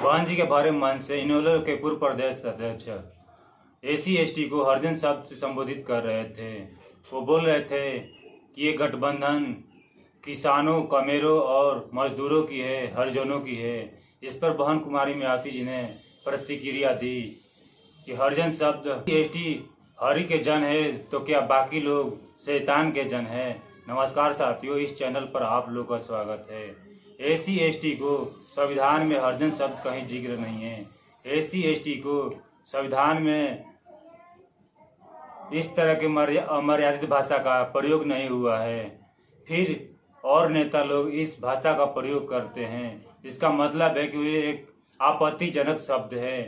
बहन जी के भारे मन से इनेलो के पूर्व प्रदेश अध्यक्ष एसी/एसटी को हरिजन शब्द से संबोधित कर रहे थे। वो बोल रहे थे कि ये गठबंधन किसानों, कमेरों और मजदूरों की है, हरिजनों की है। इस पर बहन कुमारी मायावती जी ने प्रतिक्रिया दी कि हरिजन शब्द एसटी हरि के जन है तो क्या बाकी लोग शैतान के जन है। नमस्कार साथियों, इस चैनल पर आप लोग का स्वागत है। एसी/एसटी को संविधान में हरिजन शब्द कहीं जिक्र नहीं है। एसी/एसटी को संविधान में इस तरह के अमर्यादित भाषा का प्रयोग नहीं हुआ है। फिर और नेता लोग इस भाषा का प्रयोग करते हैं। इसका मतलब है कि ये एक आपत्तिजनक शब्द है,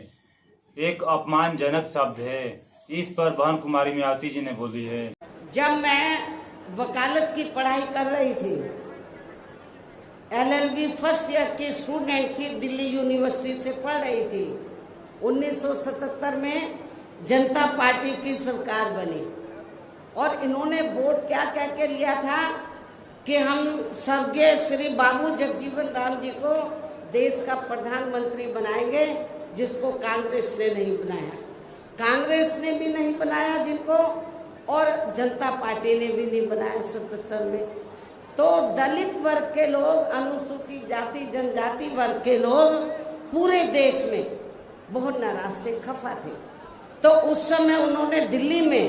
एक अपमानजनक शब्द है। इस पर बहन कुमारी मायावती जी ने बोली है। जब मैं वकालत की पढ़ाई कर रही थी, LLB फर्स्ट ईयर की स्टूडेंट थी, दिल्ली यूनिवर्सिटी से पढ़ रही थी। 1977 में जनता पार्टी की सरकार बनी और इन्होंने वोट क्या कह के लिया था कि हम स्वर्गीय श्री बाबू जगजीवन राम जी को देश का प्रधानमंत्री बनाएंगे, जिसको कांग्रेस ने नहीं बनाया। कांग्रेस ने भी नहीं बनाया जिनको, और जनता पार्टी ने भी नहीं बनाया 77 में। तो दलित वर्ग के लोग, अनुसूचित जाति जनजाति वर्ग के लोग पूरे देश में बहुत नाराज थे, खफा थे। तो उस समय उन्होंने दिल्ली में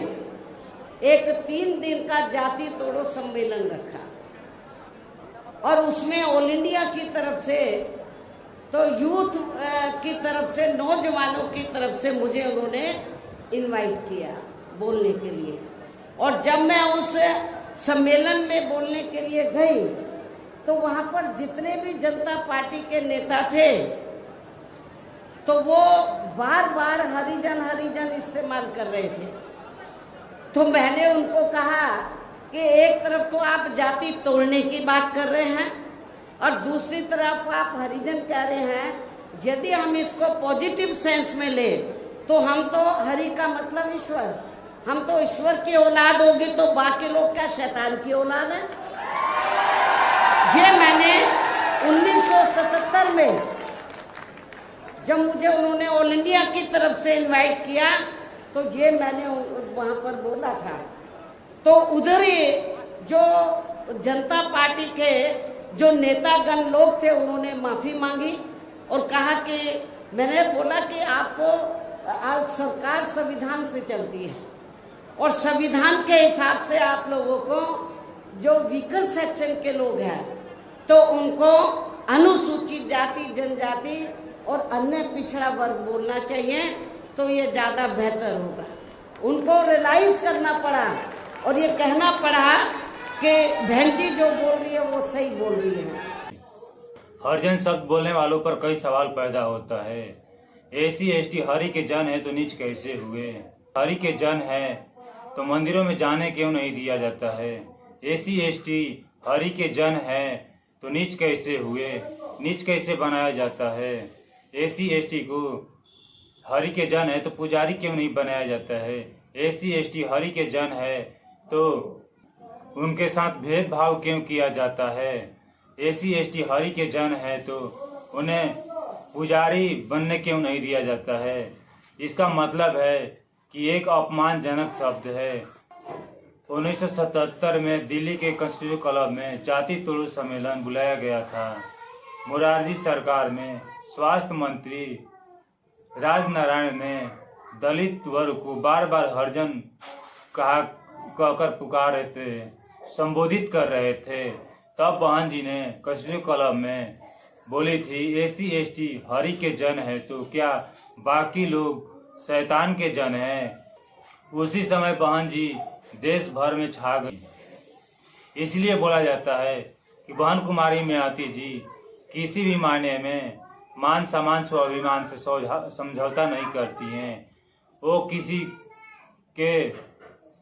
एक 3 दिन का जाति तोड़ो सम्मेलन रखा और उसमें ऑल इंडिया की तरफ से, तो यूथ की तरफ से, नौजवानों की तरफ से मुझे उन्होंने इनवाइट किया बोलने के लिए। और जब मैं उस सम्मेलन में बोलने के लिए गई तो वहां पर जितने भी जनता पार्टी के नेता थे तो वो बार बार हरिजन हरिजन इस्तेमाल कर रहे थे। तो मैंने उनको कहा कि एक तरफ तो आप जाति तोड़ने की बात कर रहे हैं और दूसरी तरफ आप हरिजन कह रहे हैं। यदि हम इसको पॉजिटिव सेंस में ले तो हम तो हरि का मतलब ईश्वर, हम तो ईश्वर की औलाद होगी, तो बाकी लोग क्या शैतान की औलाद है। ये मैंने 1977 में जब मुझे उन्होंने ऑल इंडिया की तरफ से इनवाइट किया तो ये मैंने वहां पर बोला था। तो उधर ही जो जनता पार्टी के जो नेतागण लोग थे उन्होंने माफी मांगी और कहा कि, मैंने बोला कि आपको आज सरकार संविधान से चलती है और संविधान के हिसाब से आप लोगों को जो वीकर सेक्शन के लोग हैं तो उनको अनुसूचित जाति जनजाति और अन्य पिछड़ा वर्ग बोलना चाहिए, तो ये ज्यादा बेहतर होगा। उनको रियलाइज करना पड़ा और ये कहना पड़ा कि बहन जी जो बोल रही है वो सही बोल रही है। हरिजन शब्द बोलने वालों पर कई सवाल पैदा होता है। एसी/एसटी हरि के जन है तो नीच कैसे हुए? हरि के जन है तो मंदिरों में जाने क्यों नहीं दिया जाता है? एसी/एसटी हरि के जन है तो नीच कैसे हुए? नीच कैसे बनाया जाता है? एसी/एसटी को हरि के जन है तो पुजारी क्यों नहीं बनाया जाता है? एसी/एसटी हरि के जन है तो उनके साथ भेदभाव क्यों किया जाता है? एसी/एसटी हरि के जन है तो उन्हें पुजारी बनने क्यों नहीं दिया जाता है? इसका मतलब है कि एक अपमानजनक शब्द है। 1977 में दिल्ली के कंस्टिट्यूशन क्लब में जाति तोड़ो सम्मेलन बुलाया गया था। मोरारजी सरकार में स्वास्थ्य मंत्री राजनारायण ने दलित वर्ग को बार बार हरिजन कहकर पुकार रहे थे, संबोधित कर रहे थे। तब बहन जी ने कंस्टिट्यूशन क्लब में बोली थी, एसी/एसटी हरि के जन है तो क्या बाकी लोग शैतान के जन हैं। उसी समय बहन जी देश भर में छा गई। इसलिए बोला जाता है कि बहन कुमारी मायावती जी किसी भी मायने में मान सम्मान स्वाभिमान से समझौता नहीं करती हैं। वो किसी के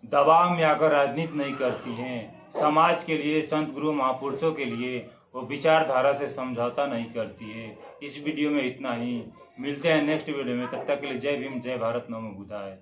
दबाव में आकर राजनीति नहीं करती हैं। समाज के लिए, संत गुरु महापुरुषों के लिए वो विचारधारा से समझौता नहीं करती है। इस वीडियो में इतना ही। मिलते हैं नेक्स्ट वीडियो में, तब तक के लिए जय भीम, जय भारत, नमो बुद्धाय।